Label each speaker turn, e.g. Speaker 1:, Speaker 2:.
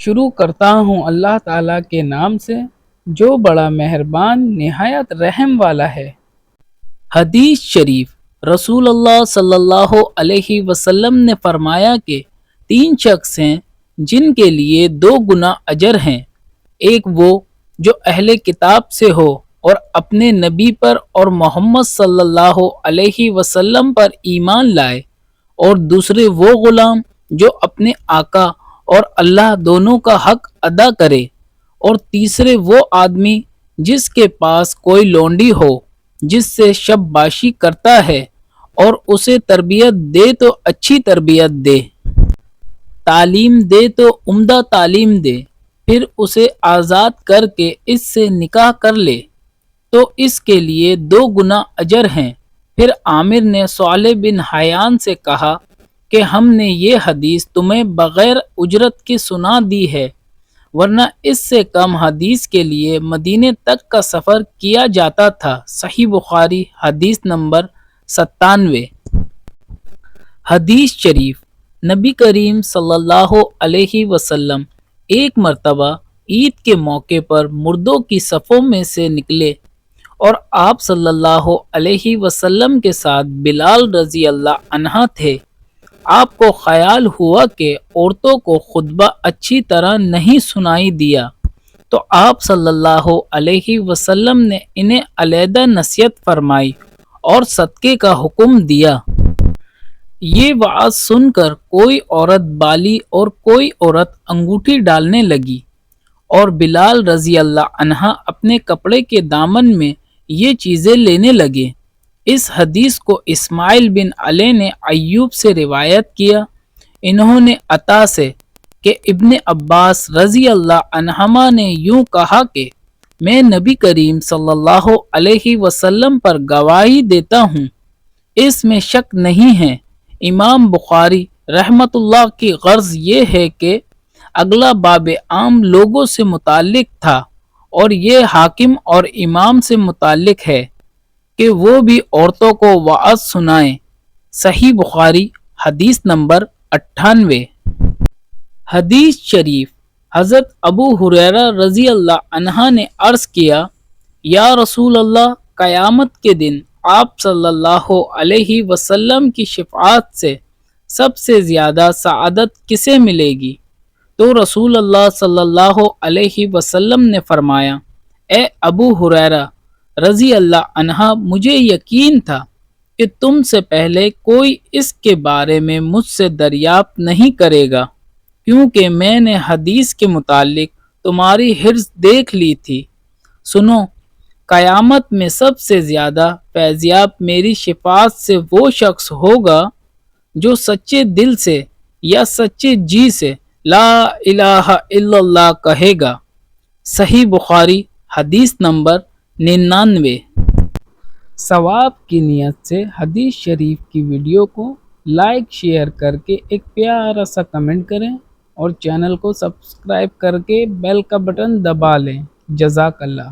Speaker 1: شروع کرتا ہوں اللہ تعالیٰ کے نام سے جو بڑا مہربان نہایت رحم والا ہے۔ حدیث شریف، رسول اللہ صلی اللہ علیہ وسلم نے فرمایا کہ 3 شخص ہیں جن کے لیے 2 گنا اجر ہیں۔ ایک وہ جو اہل کتاب سے ہو اور اپنے نبی پر اور محمد صلی اللہ علیہ وسلم پر ایمان لائے، اور دوسرے وہ غلام جو اپنے آقا اور اللہ دونوں کا حق ادا کرے، اور تیسرے وہ آدمی جس کے پاس کوئی لونڈی ہو جس سے شب باشی کرتا ہے اور اسے تربیت دے تو اچھی تربیت دے، تعلیم دے تو عمدہ تعلیم دے، پھر اسے آزاد کر کے اس سے نکاح کر لے تو اس کے لیے 2 گنا اجر ہیں۔ پھر عامر نے صالح بن حیان سے کہا کہ ہم نے یہ حدیث تمہیں بغیر اجرت کے سنا دی ہے، ورنہ اس سے کم حدیث کے لیے مدینے تک کا سفر کیا جاتا تھا۔ صحیح بخاری حدیث نمبر 97۔ حدیث شریف، نبی کریم صلی اللہ علیہ وسلم ایک مرتبہ عید کے موقع پر مردوں کی صفوں میں سے نکلے اور آپ صلی اللہ علیہ وسلم کے ساتھ بلال رضی اللہ عنہ تھے۔ آپ کو خیال ہوا کہ عورتوں کو خطبہ اچھی طرح نہیں سنائی دیا، تو آپ صلی اللہ علیہ وسلم نے انہیں علیحدہ نصیحت فرمائی اور صدقے کا حکم دیا۔ یہ وعظ سن کر کوئی عورت بالی اور کوئی عورت انگوٹھی ڈالنے لگی، اور بلال رضی اللہ عنہ اپنے کپڑے کے دامن میں یہ چیزیں لینے لگے۔ اس حدیث کو اسماعیل بن علی نے ایوب سے روایت کیا، انہوں نے عطا سے کہ ابن عباس رضی اللہ عنہما نے یوں کہا کہ میں نبی کریم صلی اللہ علیہ وسلم پر گواہی دیتا ہوں، اس میں شک نہیں ہے۔ امام بخاری رحمت اللہ کی غرض یہ ہے کہ اگلا باب عام لوگوں سے متعلق تھا اور یہ حاکم اور امام سے متعلق ہے کہ وہ بھی عورتوں کو وعظ سنائیں۔ صحیح بخاری حدیث نمبر 98۔ حدیث شریف، حضرت ابو ہریرہ رضی اللہ عنہ نے عرض کیا، یا رسول اللہ، قیامت کے دن آپ صلی اللہ علیہ وسلم کی شفاعت سے سب سے زیادہ سعادت کسے ملے گی؟ تو رسول اللہ صلی اللہ علیہ وسلم نے فرمایا، اے ابو ہریرہ رضی اللہ عنہ، مجھے یقین تھا کہ تم سے پہلے کوئی اس کے بارے میں مجھ سے دریافت نہیں کرے گا، کیونکہ میں نے حدیث کے متعلق تمہاری حرص دیکھ لی تھی۔ سنو، قیامت میں سب سے زیادہ فیضیاب میری شفاعت سے وہ شخص ہوگا جو سچے دل سے یا سچے جی سے لا الہ الا اللہ کہے گا۔ صحیح بخاری حدیث نمبر 99۔ ثواب کی نیت سے حدیث شریف کی ویڈیو کو لائک شیئر کر کے ایک پیارا سا کمنٹ کریں اور چینل کو سبسکرائب کر کے بیل کا بٹن دبا لیں۔ جزاک اللہ۔